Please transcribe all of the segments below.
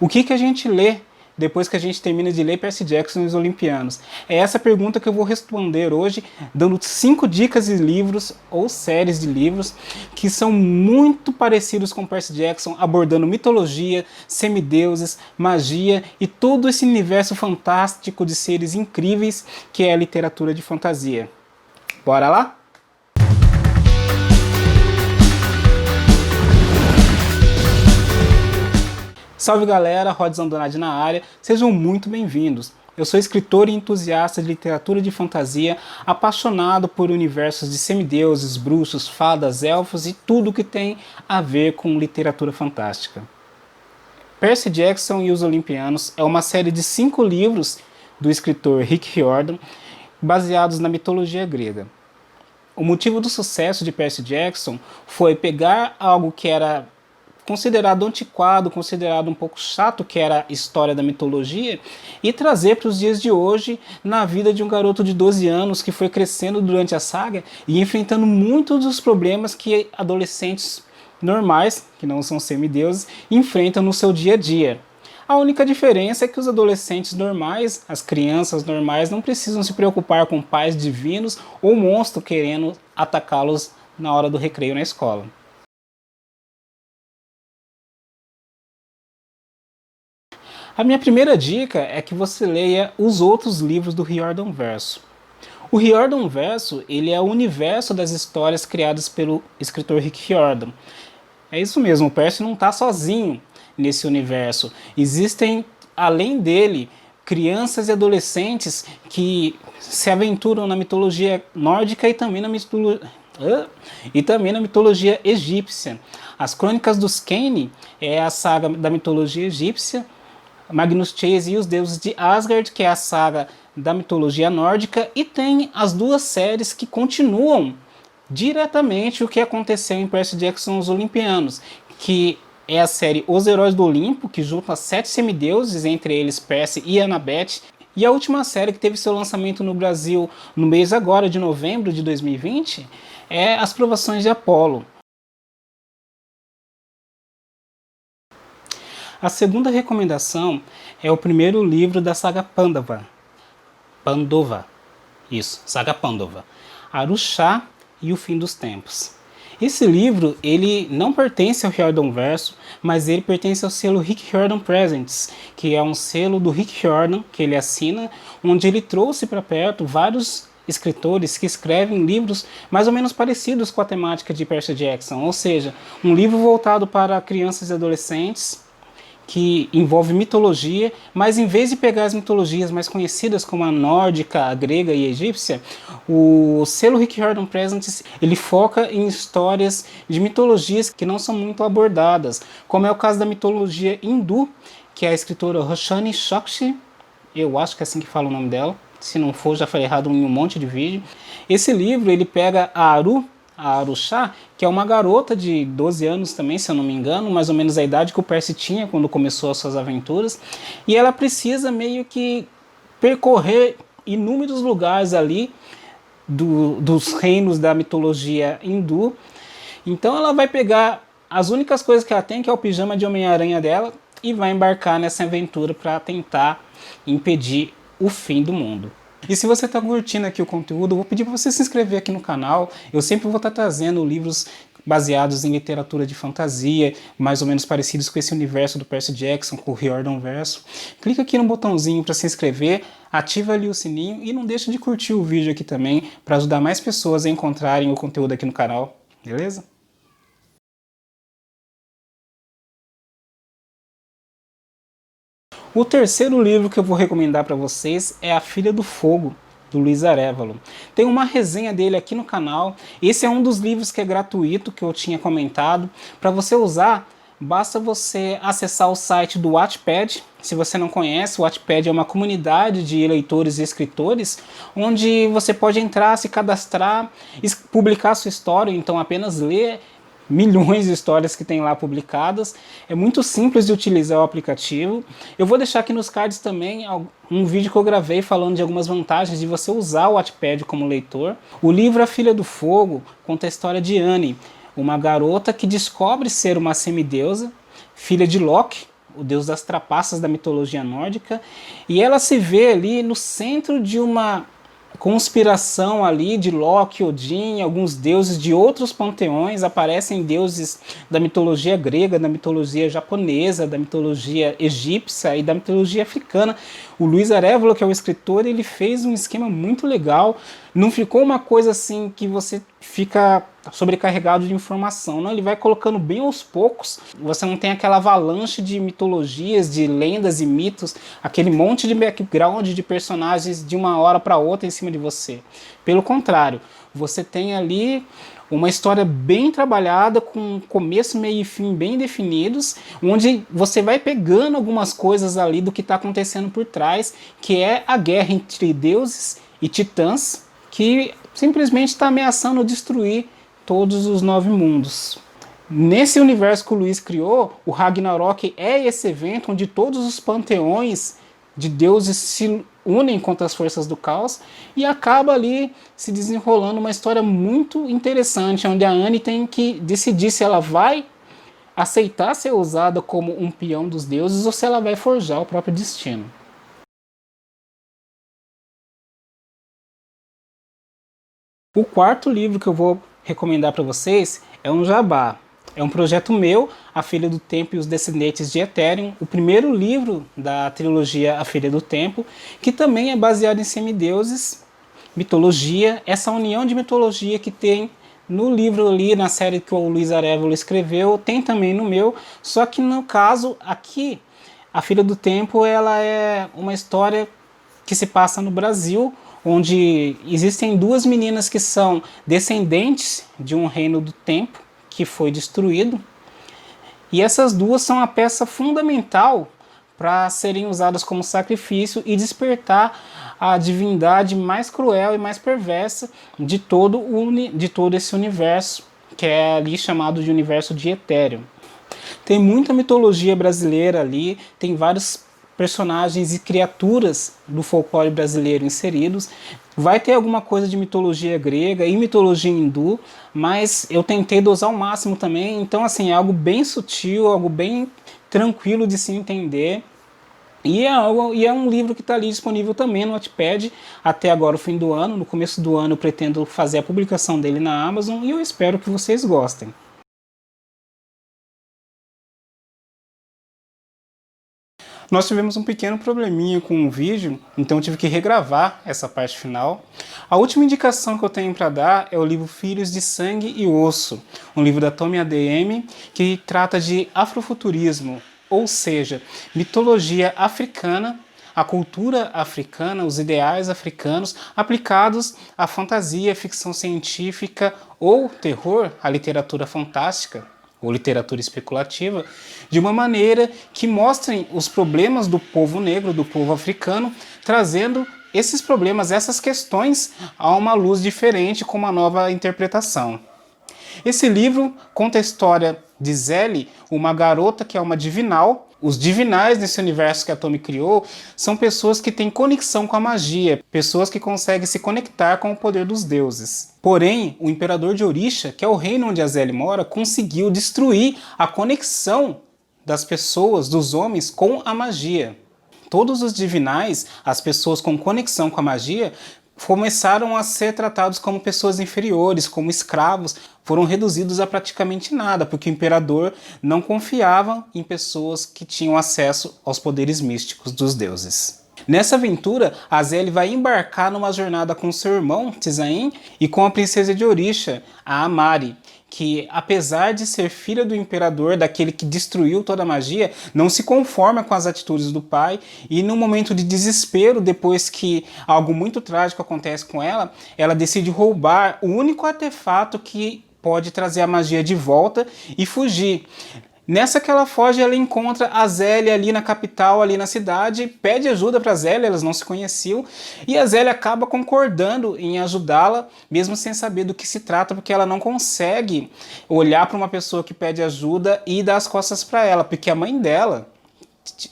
O que a gente lê depois que a gente termina de ler Percy Jackson e os Olimpianos? É essa pergunta que eu vou responder hoje, dando 5 dicas de livros ou séries de livros que são muito parecidos com Percy Jackson, abordando mitologia, semideuses, magia e todo esse universo fantástico de seres incríveis que é a literatura de fantasia. Bora lá? Salve galera, Rodson Donadi na área, sejam muito bem-vindos. Eu sou escritor e entusiasta de literatura de fantasia, apaixonado por universos de semideuses, bruxos, fadas, elfos e tudo que tem a ver com literatura fantástica. Percy Jackson e os Olimpianos é uma série de 5 livros do escritor Rick Riordan, baseados na mitologia grega. O motivo do sucesso de Percy Jackson foi pegar algo que era considerado antiquado, considerado um pouco chato, que era a história da mitologia, e trazer para os dias de hoje na vida de um garoto de 12 anos que foi crescendo durante a saga e enfrentando muitos dos problemas que adolescentes normais, que não são semideuses, enfrentam no seu dia a dia. A única diferença é que os adolescentes normais, as crianças normais, não precisam se preocupar com pais divinos ou monstros querendo atacá-los na hora do recreio na escola. A minha primeira dica é que você leia os outros livros do Riordan Verso. O Riordan Verso, ele é o universo das histórias criadas pelo escritor Rick Riordan. É isso mesmo, o Percy não está sozinho nesse universo. Existem, além dele, crianças e adolescentes que se aventuram na mitologia nórdica e também na mitologia egípcia. As Crônicas dos Kane é a saga da mitologia egípcia, Magnus Chase e os Deuses de Asgard, que é a saga da mitologia nórdica, e tem as 2 séries que continuam diretamente o que aconteceu em Percy Jackson os Olimpianos, que é a série Os Heróis do Olimpo, que junta 7 semideuses, entre eles Percy e Annabeth, e a última série que teve seu lançamento no Brasil no mês agora de novembro de 2020 é As Provações de Apolo. A segunda recomendação é o primeiro livro da saga Pandava. Saga Pandava. Arushá e o Fim dos Tempos. Esse livro, ele não pertence ao Riordan Verso, mas ele pertence ao selo Rick Riordan Presents, que é um selo do Rick Riordan, que ele assina, onde ele trouxe para perto vários escritores que escrevem livros mais ou menos parecidos com a temática de Percy Jackson, ou seja, um livro voltado para crianças e adolescentes, que envolve mitologia, mas em vez de pegar as mitologias mais conhecidas como a nórdica, a grega e a egípcia, o selo Rick Riordan Presents ele foca em histórias de mitologias que não são muito abordadas, como é o caso da mitologia hindu, que é a escritora Roshani Chokshi, eu acho que é assim que fala o nome dela, se não for já falei errado em um monte de vídeo. Esse livro ele pega a Arushá, que é uma garota de 12 anos também, se eu não me engano, mais ou menos a idade que o Percy tinha quando começou as suas aventuras, e ela precisa meio que percorrer inúmeros lugares ali dos reinos da mitologia hindu. Então ela vai pegar as únicas coisas que ela tem, que é o pijama de Homem-Aranha dela, e vai embarcar nessa aventura para tentar impedir o fim do mundo. E se você está curtindo aqui o conteúdo, eu vou pedir para você se inscrever aqui no canal. Eu sempre vou estar trazendo livros baseados em literatura de fantasia, mais ou menos parecidos com esse universo do Percy Jackson, com o Riordan Verso. Clica aqui no botãozinho para se inscrever, ativa ali o sininho e não deixa de curtir o vídeo aqui também, para ajudar mais pessoas a encontrarem o conteúdo aqui no canal, beleza? O terceiro livro que eu vou recomendar para vocês é A Filha do Fogo, do Luiz Arévalo. Tem uma resenha dele aqui no canal. Esse é um dos livros que é gratuito, que eu tinha comentado. Para você usar, basta você acessar o site do Wattpad. Se você não conhece, o Wattpad é uma comunidade de leitores e escritores, onde você pode entrar, se cadastrar, publicar sua história, então apenas ler milhões de histórias que tem lá publicadas. É muito simples de utilizar o aplicativo. Eu vou deixar aqui nos cards também um vídeo que eu gravei falando de algumas vantagens de você usar o Wattpad como leitor. O livro A Filha do Fogo conta a história de Anne, uma garota que descobre ser uma semideusa, filha de Loki, o deus das trapaças da mitologia nórdica, e ela se vê ali no centro de uma conspiração ali de Loki, Odin, alguns deuses de outros panteões. Aparecem deuses da mitologia grega, da mitologia japonesa, da mitologia egípcia e da mitologia africana. O Luiz Arevalo, que é o escritor, ele fez um esquema muito legal. Não ficou uma coisa assim que você fica sobrecarregado de informação, não, ele vai colocando bem aos poucos. Você não tem aquela avalanche de mitologias, de lendas e mitos, aquele monte de background de personagens de uma hora para outra em cima de você. Pelo contrário, você tem ali uma história bem trabalhada, com começo, meio e fim bem definidos, onde você vai pegando algumas coisas ali do que está acontecendo por trás, que é a guerra entre deuses e titãs, que simplesmente está ameaçando destruir todos os 9 mundos. Nesse universo que o Luiz criou, o Ragnarok é esse evento onde todos os panteões de deuses se unem contra as forças do caos, e acaba ali se desenrolando uma história muito interessante, onde a Anne tem que decidir se ela vai aceitar ser usada como um peão dos deuses ou se ela vai forjar o próprio destino. O quarto livro que eu vou recomendar para vocês é um jabá. É um projeto meu, A Filha do Tempo e os Descendentes de Ethereum, o primeiro livro da trilogia A Filha do Tempo, que também é baseado em semideuses, mitologia, essa união de mitologia que tem no livro ali, na série que o Luiz Arevalo escreveu, tem também no meu, só que no caso aqui, A Filha do Tempo, ela é uma história que se passa no Brasil, onde existem 2 meninas que são descendentes de um reino do tempo que foi destruído, e essas 2 são a peça fundamental para serem usadas como sacrifício e despertar a divindade mais cruel e mais perversa de todo esse universo, que é ali chamado de universo de Ethereum. Tem muita mitologia brasileira ali, tem vários personagens e criaturas do folclore brasileiro inseridos. Vai ter alguma coisa de mitologia grega e mitologia hindu, mas eu tentei dosar ao máximo também. Então, assim, é algo bem sutil, algo bem tranquilo de se entender. E é um livro que está ali disponível também no Wattpad até agora, o fim do ano. No começo do ano eu pretendo fazer a publicação dele na Amazon e eu espero que vocês gostem. Nós tivemos um pequeno probleminha com o vídeo, então eu tive que regravar essa parte final. A última indicação que eu tenho para dar é o livro Filhos de Sangue e Osso, um livro da Tomi ADM que trata de afrofuturismo, ou seja, mitologia africana, a cultura africana, os ideais africanos aplicados à fantasia, ficção científica ou terror, à literatura fantástica ou literatura especulativa, de uma maneira que mostrem os problemas do povo negro, do povo africano, trazendo esses problemas, essas questões a uma luz diferente, com uma nova interpretação. Esse livro conta a história de Zélie, uma garota que é uma divinal. Os divinais nesse universo que a Tomi criou são pessoas que têm conexão com a magia, pessoas que conseguem se conectar com o poder dos deuses. Porém, o imperador de Orisha, que é o reino onde a Zélie mora, conseguiu destruir a conexão das pessoas, dos homens, com a magia. Todos os divinais, as pessoas com conexão com a magia, começaram a ser tratados como pessoas inferiores, como escravos, foram reduzidos a praticamente nada, porque o imperador não confiava em pessoas que tinham acesso aos poderes místicos dos deuses. Nessa aventura, a Zélie vai embarcar numa jornada com seu irmão, Tisain, e com a princesa de Orisha, a Amari, que, apesar de ser filha do imperador, daquele que destruiu toda a magia, não se conforma com as atitudes do pai, e num momento de desespero, depois que algo muito trágico acontece com ela, ela decide roubar o único artefato que pode trazer a magia de volta e fugir. Nessa que ela foge, ela encontra a Zélie ali na capital, ali na cidade, pede ajuda para a Zélie, elas não se conheciam, e a Zélie acaba concordando em ajudá-la, mesmo sem saber do que se trata, porque ela não consegue olhar para uma pessoa que pede ajuda e dar as costas para ela, porque a mãe dela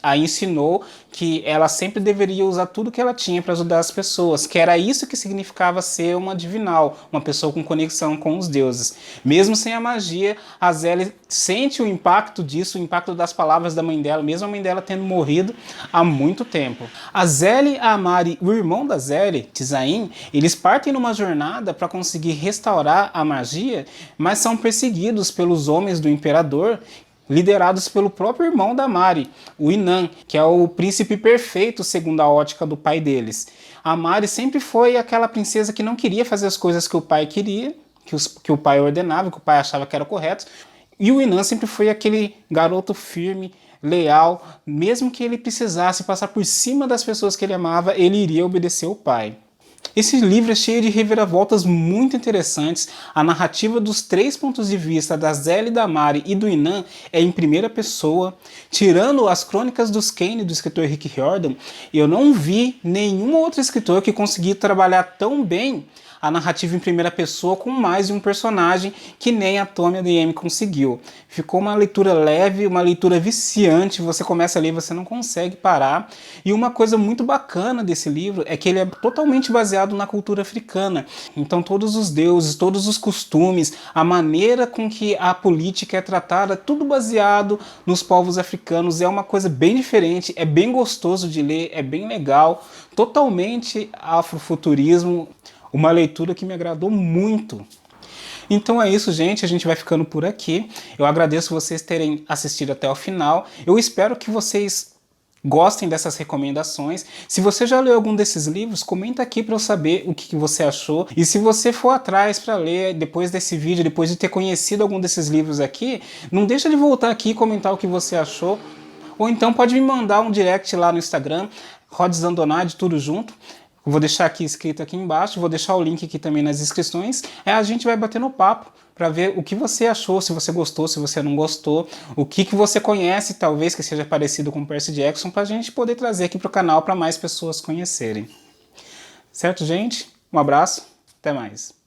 a ensinou que ela sempre deveria usar tudo que ela tinha para ajudar as pessoas, que era isso que significava ser uma divinal, uma pessoa com conexão com os deuses. Mesmo sem a magia, a Zélia sente o impacto disso, o impacto das palavras da mãe dela, mesmo a mãe dela tendo morrido há muito tempo. A Zélia, a Mari, o irmão da Zélia, Tisain, eles partem numa jornada para conseguir restaurar a magia, mas são perseguidos pelos homens do imperador, liderados pelo próprio irmão da Mari, o Inan, que é o príncipe perfeito segundo a ótica do pai deles. A Mari sempre foi aquela princesa que não queria fazer as coisas que o pai queria, que o pai ordenava, que o pai achava que era correto, e o Inan sempre foi aquele garoto firme, leal, mesmo que ele precisasse passar por cima das pessoas que ele amava, ele iria obedecer o pai. Esse livro é cheio de reviravoltas muito interessantes. A narrativa dos 3 pontos de vista da Zélia, da Mari e do Inan é em primeira pessoa. Tirando as Crônicas dos Kane, do escritor Rick Riordan, eu não vi nenhum outro escritor que conseguiu trabalhar tão bem a narrativa em primeira pessoa com mais de um personagem que nem a Tomi Adeyemi conseguiu. Ficou uma leitura leve, uma leitura viciante, você começa a ler e você não consegue parar. E uma coisa muito bacana desse livro é que ele é totalmente baseado na cultura africana. Então todos os deuses, todos os costumes, a maneira com que a política é tratada, tudo baseado nos povos africanos. É uma coisa bem diferente, é bem gostoso de ler, é bem legal, totalmente afrofuturismo. Uma leitura que me agradou muito. Então é isso, gente. A gente vai ficando por aqui. Eu agradeço vocês terem assistido até o final. Eu espero que vocês gostem dessas recomendações. Se você já leu algum desses livros, comenta aqui para eu saber o que você achou. E se você for atrás para ler depois desse vídeo, depois de ter conhecido algum desses livros aqui, não deixa de voltar aqui e comentar o que você achou. Ou então pode me mandar um direct lá no Instagram, Rhodes Andonade, tudo junto. Vou deixar aqui escrito aqui embaixo, vou deixar o link aqui também nas inscrições. A gente vai bater no papo para ver o que você achou, se você gostou, se você não gostou, o que você conhece, talvez que seja parecido com Percy Jackson, para a gente poder trazer aqui para o canal para mais pessoas conhecerem. Certo, gente? Um abraço, até mais.